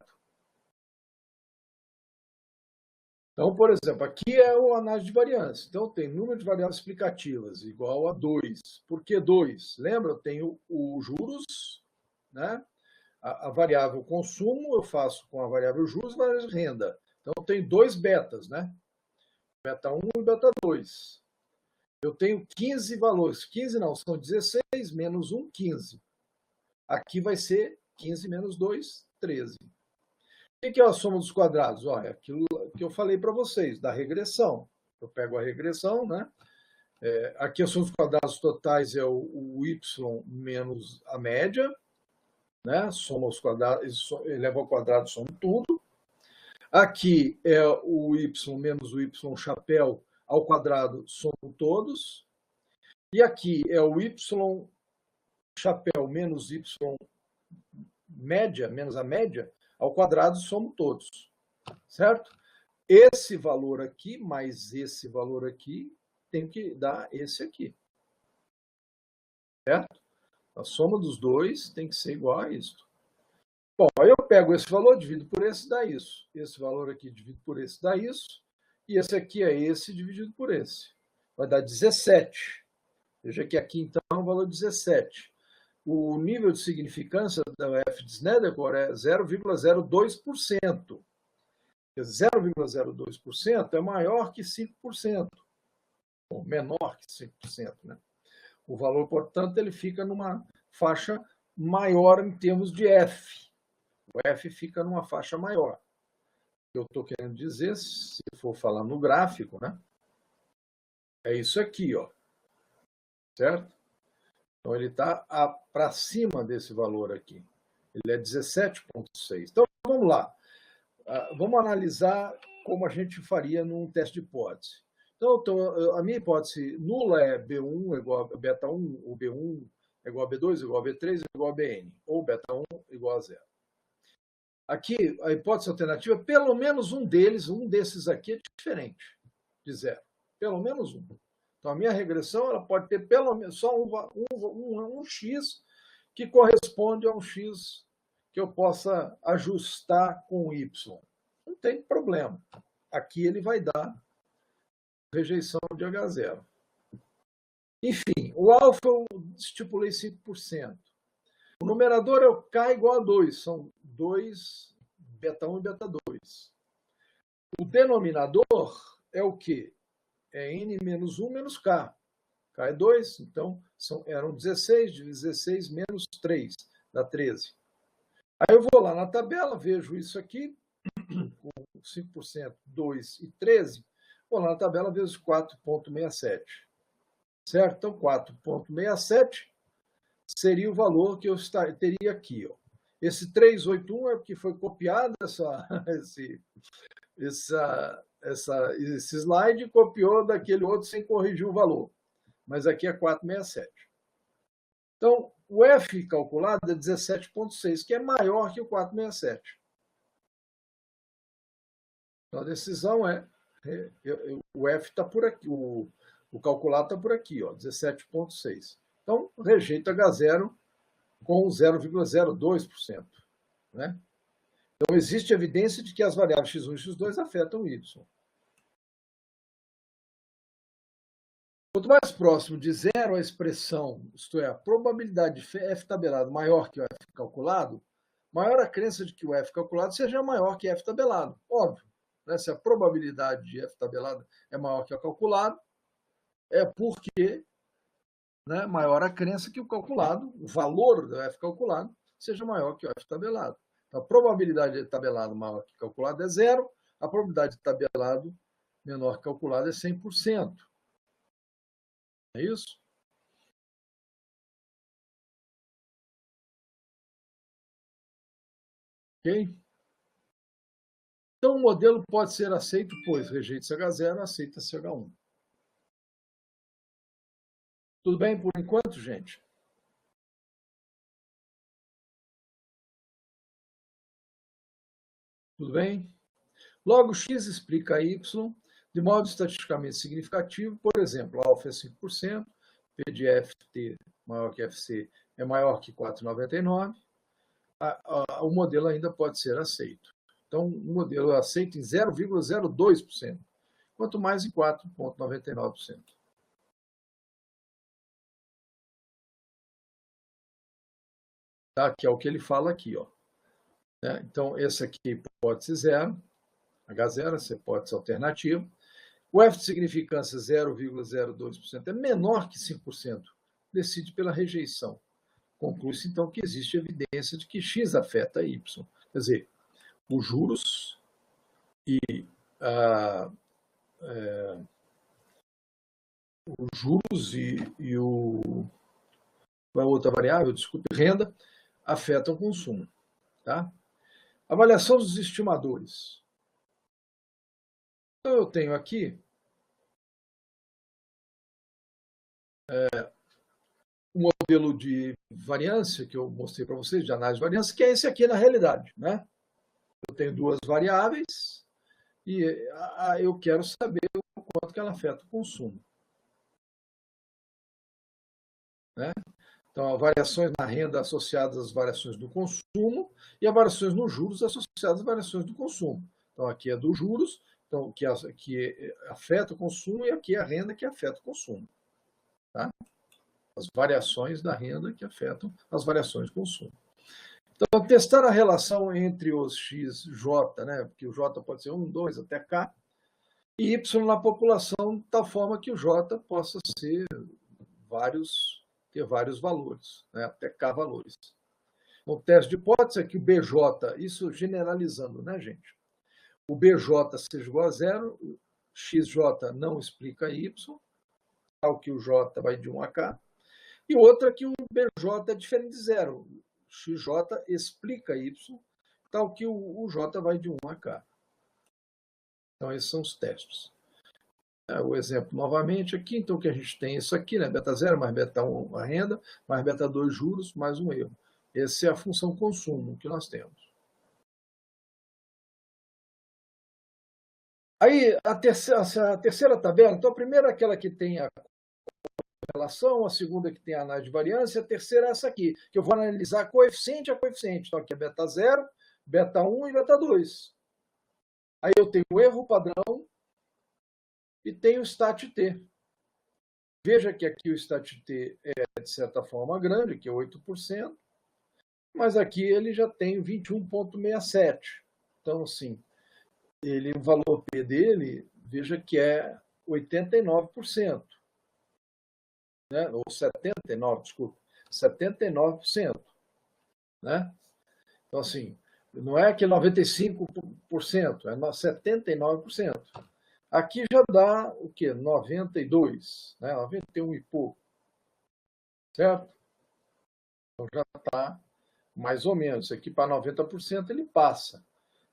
Speaker 1: Então, por exemplo, aqui é o análise de variância. Então, tem número de variáveis explicativas igual a 2. Por que 2? Lembra? Eu tenho os juros, né? A variável consumo eu faço com a variável juros e a variável renda. Então, eu tenho 2 betas, né? Beta 1 e beta 2. Eu tenho 15 valores. 15 não, são 16 menos 1, 15. Aqui vai ser 15 menos 2, 13. O que é a soma dos quadrados? Olha, aquilo que eu falei para vocês, da regressão. Eu pego a regressão, né? Aqui a soma dos quadrados totais é o y menos a média, né? Soma os quadrados, eleva ao quadrado, soma tudo. Aqui é o y menos o y chapéu ao quadrado, somo todos. E aqui é o y chapéu menos y média, menos a média, ao quadrado, somo todos. Certo? Esse valor aqui mais esse valor aqui tem que dar esse aqui. Certo? A soma dos dois tem que ser igual a isso. Bom, aí eu pego esse valor, divido por esse, dá isso. Esse valor aqui divido por esse, dá isso. E esse aqui é esse dividido por esse. Vai dar 17. Veja que aqui, então, é um valor 17. O nível de significância da F de Sneddekor é 0,02%. 0,02% é maior que 5%. Ou menor que 5%, né? O valor, portanto, ele fica numa faixa maior em termos de F. O F fica numa faixa maior. O que eu estou querendo dizer, se for falar no gráfico, né? É isso aqui, ó. Certo? Então, ele está para cima desse valor aqui. Ele é 17,6. Então, vamos lá. Vamos analisar como a gente faria num teste de hipótese. Então, a minha hipótese nula é B1 igual a beta 1, ou B1 igual a B2, igual a B3, igual a Bn, ou beta 1 igual a 0. Aqui, a hipótese alternativa, pelo menos um desses aqui é diferente de 0. Pelo menos um. Então, a minha regressão ela pode ter pelo menos só um x que corresponde a um x que eu possa ajustar com y. Não tem problema. Aqui ele vai dar rejeição de H0. Enfim, o alfa eu estipulei 5%. O numerador é o K igual a 2. São 2, beta 1 e beta 2. O denominador é o quê? É N menos 1 menos K. K é 2, então eram 16, 16 menos 3, dá 13. Aí eu vou lá na tabela, vejo isso aqui, com 5%, 2 e 13. Vou lá na tabela, vejo 4,67. Certo? Então, 4,67 seria o valor que eu teria aqui. Ó. Esse 381 é porque foi copiado esse slide, copiou daquele outro sem corrigir o valor. Mas aqui é 467. Então, o F calculado é 17,6, que é maior que o 467. Então, a decisão o F está por aqui, o calculado está por aqui, 17,6. Então, rejeita H0 com 0,02%. Né? Então, existe evidência de que as variáveis x1 e x2 afetam o y. Quanto mais próximo de zero a expressão, isto é, a probabilidade de f tabelado maior que o f calculado, maior a crença de que o f calculado seja maior que f tabelado. Óbvio. Né? Se a probabilidade de f tabelado é maior que a calculado, é porque, né, maior a crença que o calculado, o valor do f calculado, seja maior que o f tabelado. Então, a probabilidade de tabelado maior que calculado é zero, a probabilidade de tabelado menor que calculado é 100%. É isso? Ok? Então, o modelo pode ser aceito, pois rejeita-se H0, aceita-se H1. Tudo bem por enquanto, gente? Tudo bem? Logo, x explica y de modo estatisticamente significativo. Por exemplo, alfa é 5%, P de FT maior que FC é maior que 4,99. O modelo ainda pode ser aceito. Então, o modelo é aceito em 0,02%, quanto mais em 4,99%. Tá? Que é o que ele fala aqui. Né? Então, esse aqui é hipótese 0, H0, essa é hipótese alternativa. O F de significância 0,02% é menor que 5%, decide pela rejeição. Conclui-se, então, que existe evidência de que X afeta Y. Quer dizer, os juros e a outra variável, desculpe, renda, afetam o consumo. Tá? Avaliação dos estimadores. Então, eu tenho aqui um modelo de variância que eu mostrei para vocês, de análise de variância, que é esse aqui na realidade. Né? Eu tenho duas variáveis e eu quero saber o quanto que ela afeta o consumo. Né? Então, há variações na renda associadas às variações do consumo e há variações nos juros associadas às variações do consumo. Então, aqui é dos juros, então, que afeta o consumo, e aqui é a renda que afeta o consumo. Tá? As variações da renda que afetam as variações do consumo. Então, testar a relação entre os x, j, né? Porque o j pode ser 1, 2, até k, e y na população, de tal forma que o j possa ser ter vários valores, né? Até k valores. O teste de hipótese é que o BJ, isso generalizando, né, gente? O BJ seja igual a zero, o XJ não explica Y, tal que o J vai de 1 a K, e outra que o BJ é diferente de zero. O XJ explica Y, tal que o J vai de 1 a K. Então, esses são os testes. O exemplo novamente aqui, então, que a gente tem isso aqui, né? Beta 0 mais beta 1 a renda, mais beta 2 juros, mais um erro. Essa é a função consumo que nós temos. Aí, a terceira tabela, então, a primeira é aquela que tem a relação, a segunda que tem a análise de variância, a terceira é essa aqui, que eu vou analisar coeficiente a coeficiente. Então, aqui é beta 0, beta 1 e beta 2. Aí eu tenho o erro padrão e tenho o stat t. Veja que aqui o stat t é, de certa forma, grande, que é 8%, mas aqui ele já tem 21,67. Então, assim, o valor P dele, veja que é 89%. Né? Ou 79%, desculpa, 79%. Né? Então, assim, não é aquele 95%, é 79%. Aqui já dá o quê? 92%, né? 91 e pouco. Certo? Então já está mais ou menos. Aqui para 90% ele passa.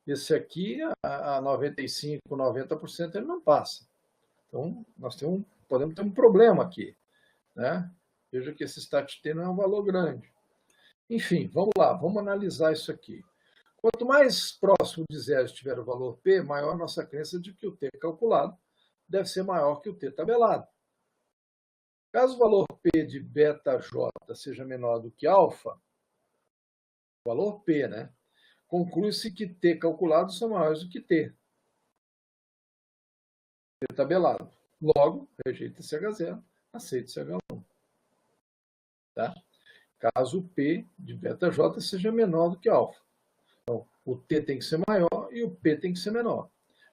Speaker 1: Esse aqui, a 95%, 90%, ele não passa. Então, nós podemos ter um problema aqui, né? Veja que esse stat T não é um valor grande. Enfim, vamos lá, vamos analisar isso aqui. Quanto mais próximo de zero estiver o valor P, maior a nossa crença de que o T calculado deve ser maior que o T tabelado. Caso o valor P de beta J seja menor do que alfa, o valor P, né? Conclui-se que T calculados são maiores do que T tabelado. Logo, rejeita CH0, aceita CH1. Tá? Caso o P de beta J seja menor do que alfa. Então, o T tem que ser maior e o P tem que ser menor.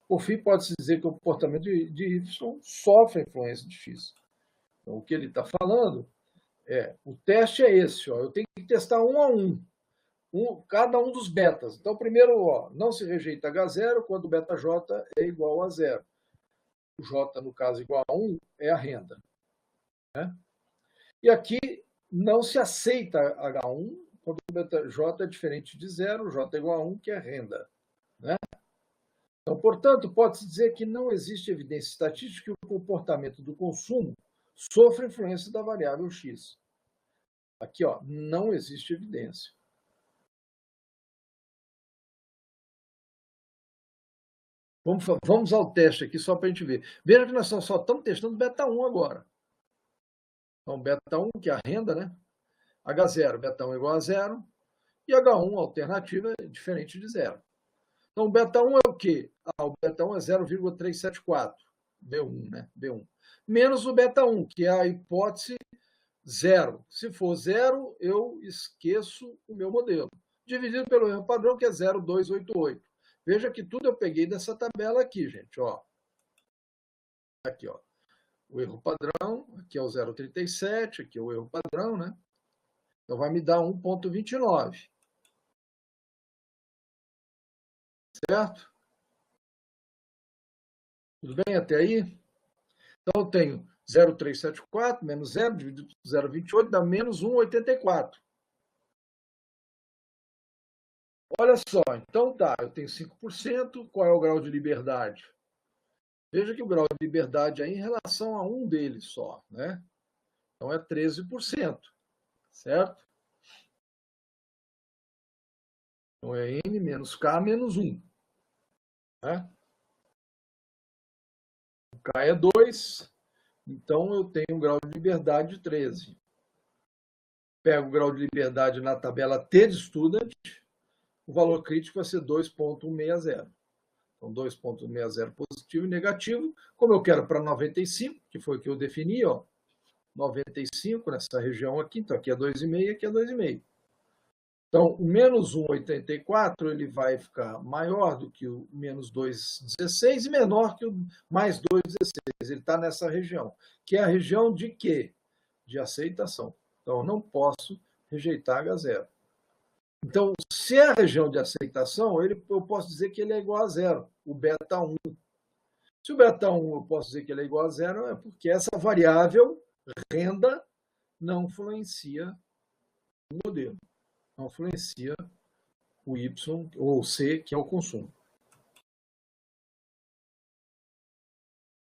Speaker 1: Por fim, pode-se dizer que o comportamento de Y sofre a influência de X. Então, o que ele está falando o teste é esse, ó, eu tenho que testar um a um, cada um dos betas. Então, primeiro, ó, não se rejeita H0 quando o beta J é igual a 0. O J, no caso, igual a 1, é a renda. Né? E aqui não se aceita H1 quando o beta J é diferente de 0, J é igual a 1, que é renda. Né? Então, portanto, pode-se dizer que não existe evidência estatística que o comportamento do consumo sofra influência da variável X. Aqui, ó, não existe evidência. Vamos ao teste aqui só para a gente ver. Veja que nós só estamos testando beta 1 agora. Então, beta 1, que é a renda, né? H0, beta 1 igual a 0. E H1, alternativa, é diferente de 0. Então, o beta 1 é o quê? O beta 1 é 0,374. B1, né? B1. Menos o beta 1, que é a hipótese 0. Se for 0, eu esqueço o meu modelo. Dividido pelo erro padrão, que é 0,288. Veja que tudo eu peguei dessa tabela aqui, gente. Ó. Aqui, ó. O erro padrão, aqui é o 0,37, aqui é o erro padrão, né? Então vai me dar 1,29. Certo? Tudo bem até aí? Então eu tenho 0,374 menos 0 dividido por 0,28 dá menos 1,84. Olha só, então tá, eu tenho 5%, qual é o grau de liberdade? Veja que o grau de liberdade é em relação a um deles só, né? Então é 13%, certo? Então é N menos K menos 1. Né? O K é 2, então eu tenho um grau de liberdade de 13. Pego o grau de liberdade na tabela T de student, o valor crítico vai ser 2,160. Então, 2,160 positivo e negativo. Como eu quero para 95, que foi o que eu defini, ó, 95 nessa região aqui, então aqui é 2,5, aqui é 2,5. Então, o menos 1,84 ele vai ficar maior do que o menos 2,16 e menor que o mais 2,16. Ele está nessa região, que é a região de quê? De aceitação. Então, eu não posso rejeitar H0. Então, se é a região de aceitação, eu posso dizer que ele é igual a 0, o beta 1. Se o beta 1 eu posso dizer que ele é igual a 0, é porque essa variável, renda, não influencia o modelo. Não influencia o Y ou o C, que é o consumo.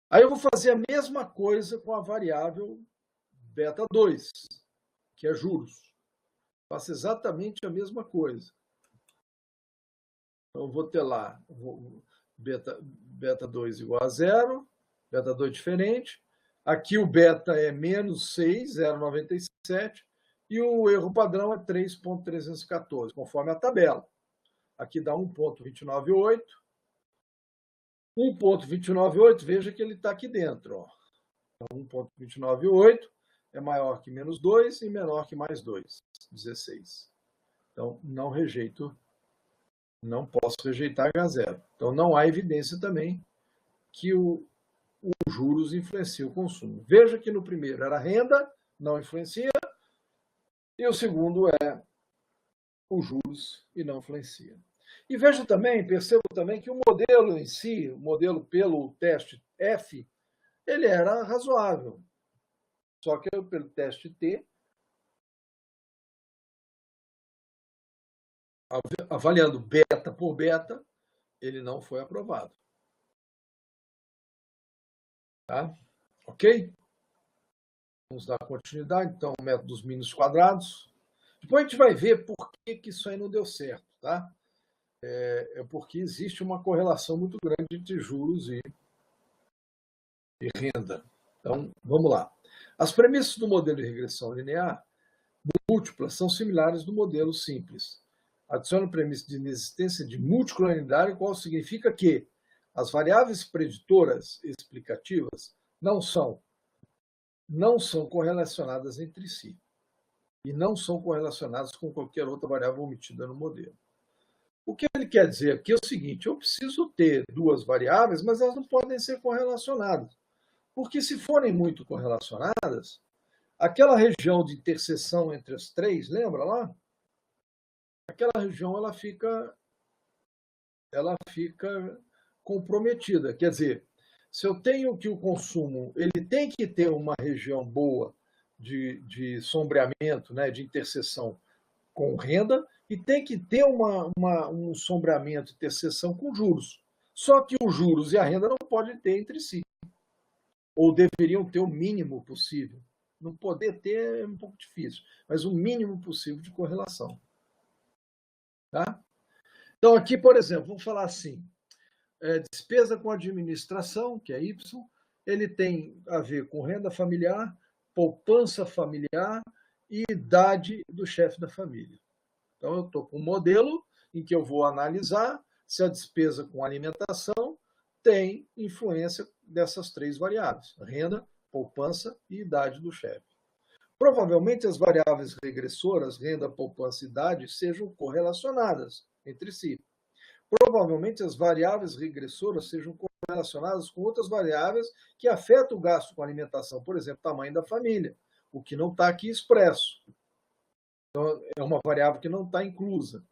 Speaker 1: Aí eu vou fazer a mesma coisa com a variável beta 2, que é juros. Faço exatamente a mesma coisa. Então, eu vou ter lá beta 2 igual a 0, beta 2 diferente. Aqui o beta é menos 6, 0,97, e o erro padrão é 3,314, conforme a tabela. Aqui dá 1,298. 1,298, veja que ele está aqui dentro. Ó. Então, 1,298 é maior que menos 2 e menor que mais 2, 16. Então, não rejeito, não posso rejeitar H0. Então, não há evidência também que o juros influencia o consumo. Veja que no primeiro era renda, não influencia, e o segundo é os juros e não influencia. E veja também, percebo também que o modelo em si, o modelo pelo teste F, ele era razoável. Só que pelo teste T, avaliando beta por beta, ele não foi aprovado. Tá? Ok? Vamos dar continuidade, então, o método dos mínimos quadrados. Depois a gente vai ver por que isso aí não deu certo, tá? É porque existe uma correlação muito grande entre juros e renda. Então, vamos lá. As premissas do modelo de regressão linear múltipla são similares do modelo simples. Adiciona a premissa de inexistência de múltipla unidade, qual significa que as variáveis preditoras explicativas não são correlacionadas entre si e não são correlacionadas com qualquer outra variável omitida no modelo. O que ele quer dizer aqui é o seguinte: eu preciso ter duas variáveis, mas elas não podem ser correlacionadas. Porque se forem muito correlacionadas, aquela região de interseção entre as três, lembra lá? Aquela região ela fica comprometida. Quer dizer, se eu tenho que o consumo ele tem que ter uma região boa de sombreamento, né, de interseção com renda, e tem que ter um sombreamento, interseção com juros. Só que os juros e a renda não podem ter entre si, ou deveriam ter o mínimo possível. Não poder ter é um pouco difícil, mas o mínimo possível de correlação. Tá? Então, aqui, por exemplo, vamos falar assim: despesa com administração, que é Y, ele tem a ver com renda familiar, poupança familiar e idade do chefe da família. Então, eu estou com um modelo em que eu vou analisar se a despesa com alimentação tem influência dessas três variáveis: renda, poupança e idade do chefe. Provavelmente as variáveis regressoras, renda, poupança e idade, sejam correlacionadas entre si. Provavelmente as variáveis regressoras sejam correlacionadas com outras variáveis que afetam o gasto com alimentação, por exemplo, tamanho da família, o que não está aqui expresso. Então, é uma variável que não está inclusa.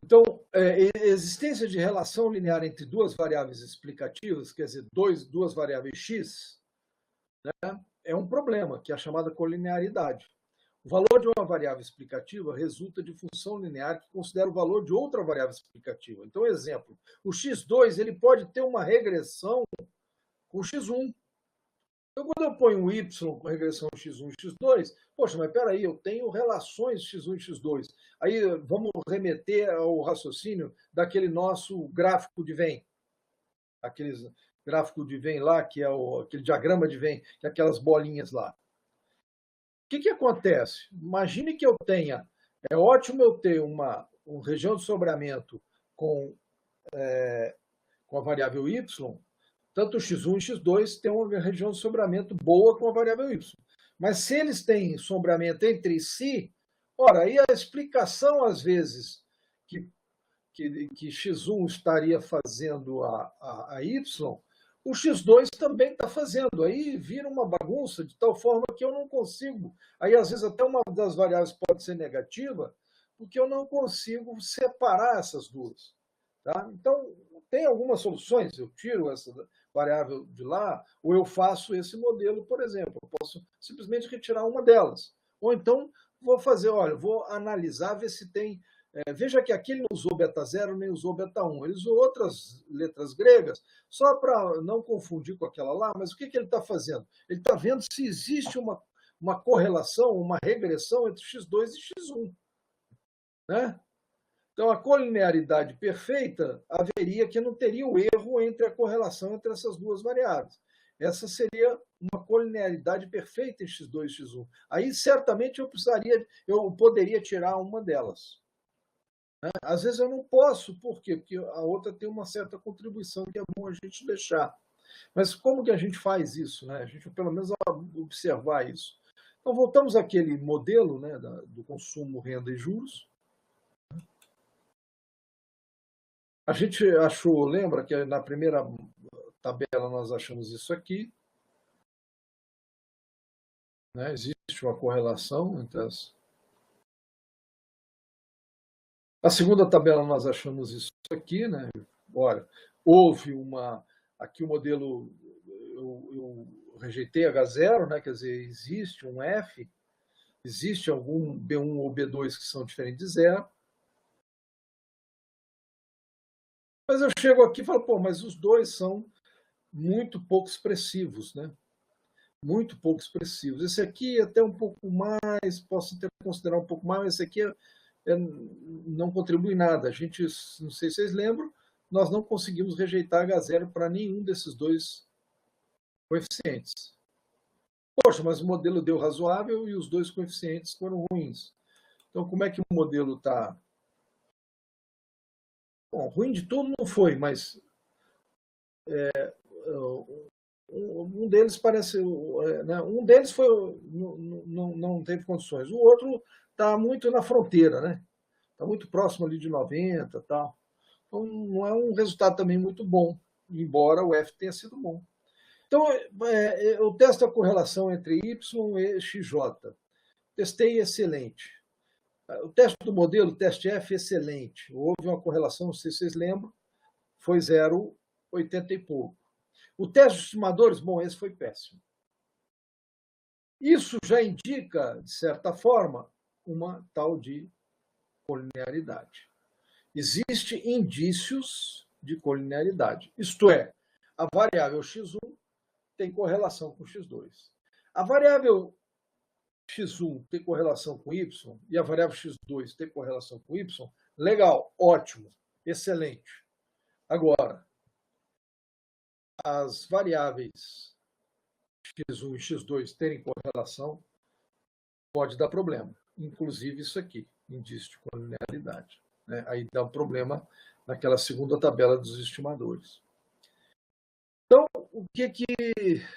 Speaker 1: Então, existência de relação linear entre duas variáveis explicativas, quer dizer, duas variáveis x, né, é um problema, que é a chamada colinearidade. O valor de uma variável explicativa resulta de função linear que considera o valor de outra variável explicativa. Então, exemplo, o x2 ele pode ter uma regressão com o x1. Então, quando eu ponho um y com regressão x1 e x2, poxa, mas peraí, eu tenho relações x1 e x2. Aí vamos remeter ao raciocínio daquele nosso gráfico de Venn. Aquele gráfico de Venn lá, que é aquele diagrama de Venn, que é aquelas bolinhas lá. O que acontece? Imagine que eu tenha, é ótimo eu ter uma região de sombreamento com a variável y, tanto x1 e x2 têm uma região de sombreamento boa com a variável y. Mas se eles têm sombreamento entre si, ora, aí a explicação, às vezes, que x1 estaria fazendo a y, o x2 também está fazendo. Aí vira uma bagunça de tal forma que eu não consigo. Aí, às vezes, até uma das variáveis pode ser negativa, porque eu não consigo separar essas duas. Tá? Então, tem algumas soluções. Eu tiro essa variável de lá, ou eu faço esse modelo, por exemplo. Eu posso simplesmente retirar uma delas. Ou então, vou fazer, olha, vou analisar, ver se tem. Veja que aqui ele não usou beta 0 nem usou beta 1. Ele usou outras letras gregas, só para não confundir com aquela lá, mas o que ele está fazendo? Ele está vendo se existe uma correlação, uma regressão entre x2 e x1. Né? Então, a colinearidade perfeita haveria que não teria o erro entre a correlação entre essas duas variáveis. Essa seria uma colinearidade perfeita em x2 e x1. Aí, certamente, eu poderia tirar uma delas. Às vezes eu não posso, por quê? Porque a outra tem uma certa contribuição que é bom a gente deixar. Mas como que a gente faz isso? Né? A gente, pelo menos, observar isso. Então, voltamos àquele modelo, né, do consumo, renda e juros. A gente achou, lembra que na primeira tabela nós achamos isso aqui. Né? Existe uma correlação entre as. A segunda tabela nós achamos isso aqui, né? Olha, houve uma. Aqui o modelo eu rejeitei H0, né? Quer dizer, existe um F, Existe algum B1 ou B2 que são diferentes de zero. Mas eu chego aqui e falo, pô, mas os dois são muito pouco expressivos, né? Muito pouco expressivos. Esse aqui até um pouco mais, posso até considerar um pouco mais, mas esse aqui não contribui nada. A gente, não sei se vocês lembram, nós não conseguimos rejeitar H0 para nenhum desses dois coeficientes. Poxa, mas o modelo deu razoável e os dois coeficientes foram ruins. Então, como é que o modelo está? Bom, ruim de tudo não foi, mas um deles parece, né, um deles foi, não teve condições. O outro está muito na fronteira, né? Está muito próximo ali de 90 e tal. Então, não é um resultado também muito bom, embora o F tenha sido bom. Então, eu testo a correlação entre Y e XJ. Testei excelente. O teste do modelo, o teste F, excelente. Houve uma correlação, não sei se vocês lembram, foi 0,80 e pouco. O teste dos estimadores, bom, esse foi péssimo. Isso já indica, de certa forma, uma tal de colinearidade. Existem indícios de colinearidade. Isto é, a variável x1 tem correlação com x2. A variável x1 tem correlação com y e a variável x2 tem correlação com y, legal, ótimo, excelente. Agora, as variáveis x1 e x2 terem correlação pode dar problema. Inclusive isso aqui, indício de colinearidade. Né? Aí dá um problema naquela segunda tabela dos estimadores. Então, o que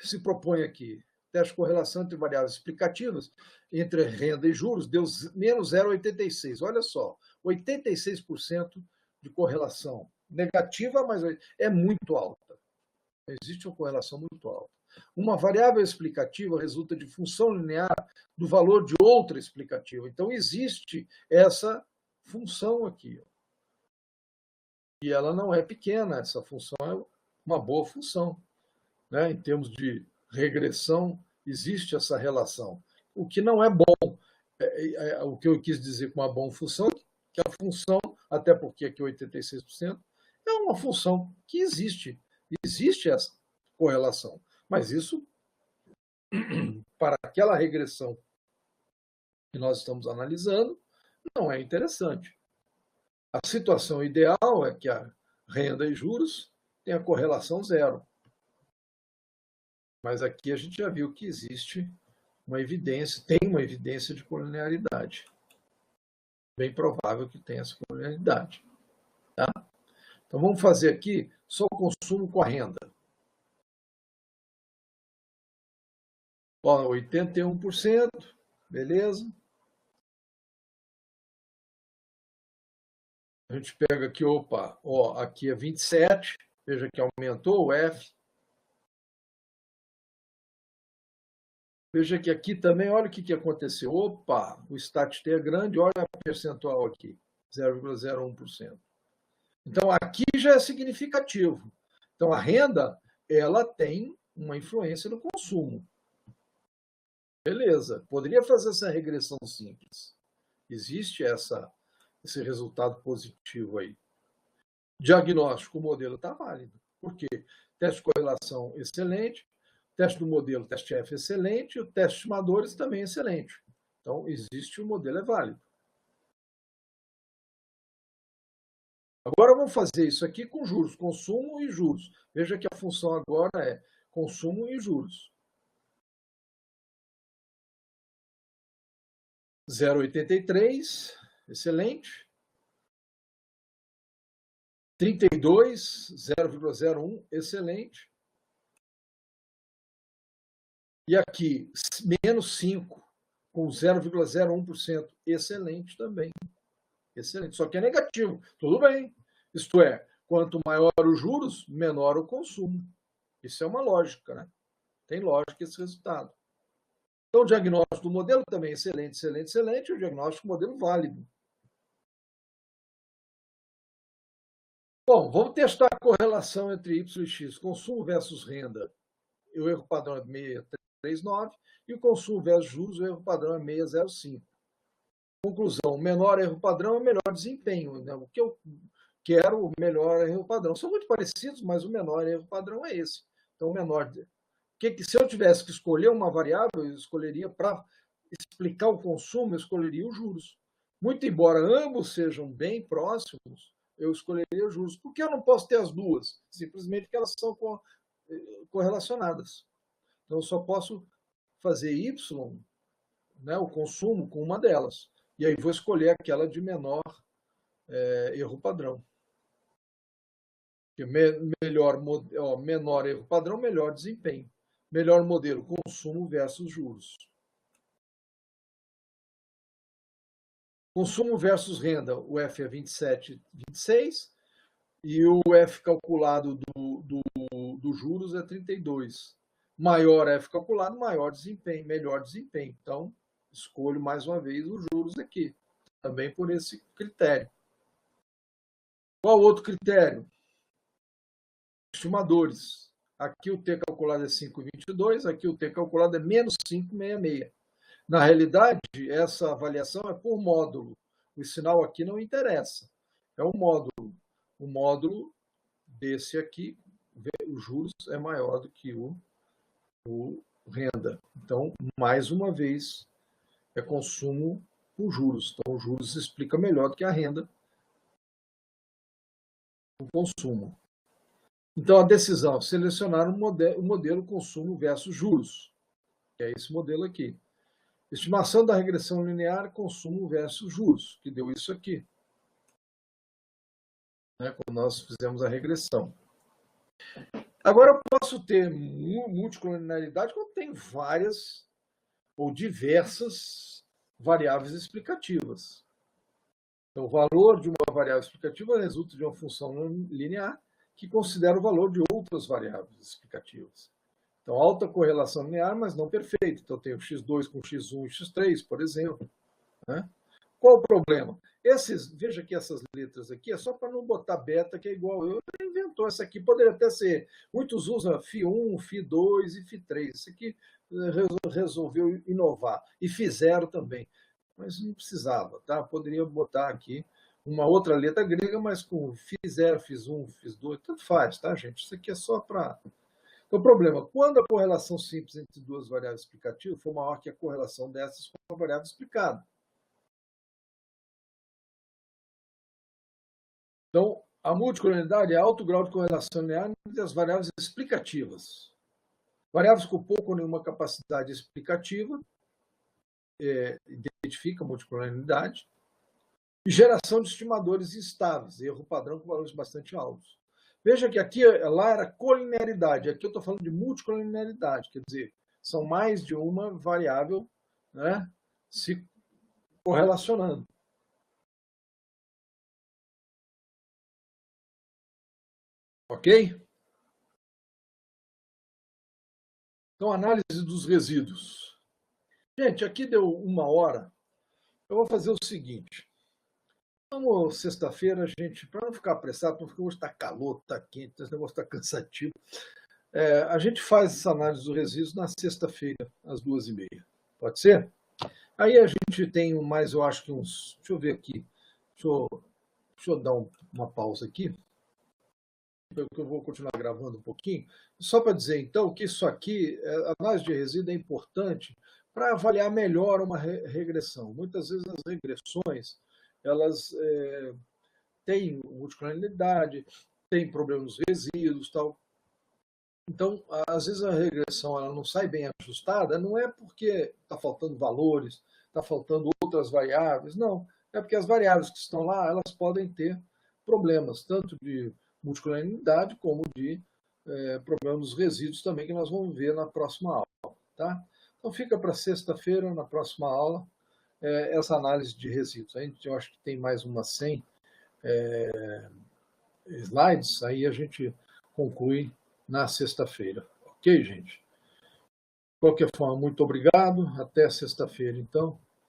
Speaker 1: se propõe aqui? Teste de correlação entre variáveis explicativas, entre renda e juros, deu menos 0,86. Olha só, 86% de correlação negativa, mas é muito alta. Existe uma correlação muito alta. Uma variável explicativa resulta de função linear do valor de outra explicativa. Então, existe essa função aqui. E ela não é pequena, essa função é uma boa função. Né? Em termos de regressão, existe essa relação. O que não é bom, o que eu quis dizer com uma boa função, que a função, até porque aqui 86%, é uma função que existe. Existe essa correlação. Mas isso, para aquela regressão que nós estamos analisando, não é interessante. A situação ideal é que a renda e juros tenham correlação zero. Mas aqui a gente já viu que existe uma evidência, tem uma evidência de colinearidade. Bem provável que tenha essa colinearidade. Tá? Então vamos fazer aqui só o consumo com a renda. Ó, 81%, beleza. A gente pega aqui, opa, ó, aqui é 27, veja que aumentou o F. Veja que aqui também, olha o que aconteceu. Opa, o stat T é grande, olha a percentual aqui, 0,01%. Então, aqui já é significativo. Então, a renda, ela tem uma influência no consumo. Beleza, poderia fazer essa regressão simples. Existe esse resultado positivo aí. Diagnóstico, o modelo está válido. Por quê? Teste de correlação excelente, teste do modelo, teste F excelente, e o teste de estimadores também excelente. Então, existe, o modelo é válido. Agora vamos fazer isso aqui com juros, consumo e juros. Veja que a função agora é consumo e juros. 0,83, excelente. 32, 0,01, excelente. E aqui, menos 5, com 0,01%, excelente também. Excelente, só que é negativo. Tudo bem. Isto é, quanto maior os juros, menor o consumo. Isso é uma lógica, né? Tem lógica esse resultado. Então, o diagnóstico do modelo também é excelente, excelente, excelente. O diagnóstico do modelo válido. Bom, vamos testar a correlação entre Y e X. Consumo versus renda. O erro padrão é 63. 0,39 e o consumo versus juros, o erro padrão é 6,05. Conclusão, menor erro padrão é melhor desempenho. Né? O que eu quero, o melhor erro padrão. São muito parecidos, mas o menor erro padrão é esse. Então, o menor. Se eu tivesse que escolher uma variável, eu escolheria para explicar o consumo, eu escolheria os juros. Muito embora ambos sejam bem próximos, eu escolheria os juros. Porque eu não posso ter as duas, simplesmente porque elas são correlacionadas. Então, eu só posso fazer Y, né, o consumo, com uma delas. E aí vou escolher aquela de menor erro padrão. Menor erro padrão, melhor desempenho. Melhor modelo, consumo versus juros. Consumo versus renda, o F é 27,26 e o F calculado do juros é 32. Maior F calculado, maior desempenho, melhor desempenho. Então, escolho mais uma vez os juros aqui, também por esse critério. Qual outro critério? Estimadores. Aqui o T calculado é 5,22, aqui o T calculado é menos 5,66. Na realidade, essa avaliação é por módulo. O sinal aqui não interessa. É um módulo. O módulo desse aqui, os juros, é maior do que o renda. Então, mais uma vez, é consumo com juros. Então, os juros explica melhor do que a renda, o consumo. Então, a decisão, selecionar o modelo consumo versus juros, que é esse modelo aqui. Estimação da regressão linear, consumo versus juros, que deu isso aqui, né, quando nós fizemos a regressão. Agora, eu posso ter multicolonialidade quando tem várias ou diversas variáveis explicativas. Então, o valor de uma variável explicativa resulta de uma função linear que considera o valor de outras variáveis explicativas. Então, alta correlação linear, mas não perfeita. Então, eu tenho x2 com x1 e x3, por exemplo. Né? Qual o problema? Veja que essas letras aqui é só para não botar beta, que é igual. Eu inventou essa aqui, poderia até ser. Muitos usam Φ1, Φ2 e Φ3. Isso aqui resolveu inovar. E Φ0 também. Mas não precisava, tá? Poderia botar aqui uma outra letra grega, mas com Φ0, Φ1, Φ2, tanto faz, tá, gente? Isso aqui é só para... Então, o problema, quando a correlação simples entre duas variáveis explicativas for maior que a correlação dessas com a variável explicada. Então, a multicolonialidade é alto grau de correlação linear entre as variáveis explicativas. Variáveis com pouco ou nenhuma capacidade explicativa, identifica a multicolonialidade, e geração de estimadores instáveis, erro padrão com valores bastante altos. Veja que aqui, lá era colinearidade, aqui eu estou falando de multicolonialidade, quer dizer, são mais de uma variável, né, se correlacionando. Ok? Então, análise dos resíduos. Gente, aqui deu 1 hora. Eu vou fazer o seguinte. Vamos, sexta-feira, gente, para não ficar apressado, porque hoje está calor, está quente, esse negócio está cansativo. A gente faz essa análise dos resíduos na sexta-feira, às 2h30. Pode ser? Aí a gente tem mais, eu acho que uns... Deixa eu ver aqui. Deixa eu dar uma pausa aqui. Eu vou continuar gravando um pouquinho. Só para dizer, então, que isso aqui, a análise de resíduo é importante para avaliar melhor uma regressão. Muitas vezes as regressões, elas têm multicolonialidade, têm problemas nos resíduos, tal. Então, às vezes a regressão ela não sai bem ajustada, não é porque está faltando valores, está faltando outras variáveis, não. É porque as variáveis que estão lá, elas podem ter problemas, tanto de multicolonialidade como de problemas dos resíduos também, que nós vamos ver na próxima aula. Tá? Então, fica para sexta-feira, na próxima aula, essa análise de resíduos. Eu acho que tem mais umas 100 slides, aí a gente conclui na sexta-feira. Ok, gente? De qualquer forma, muito obrigado. Até sexta-feira, então.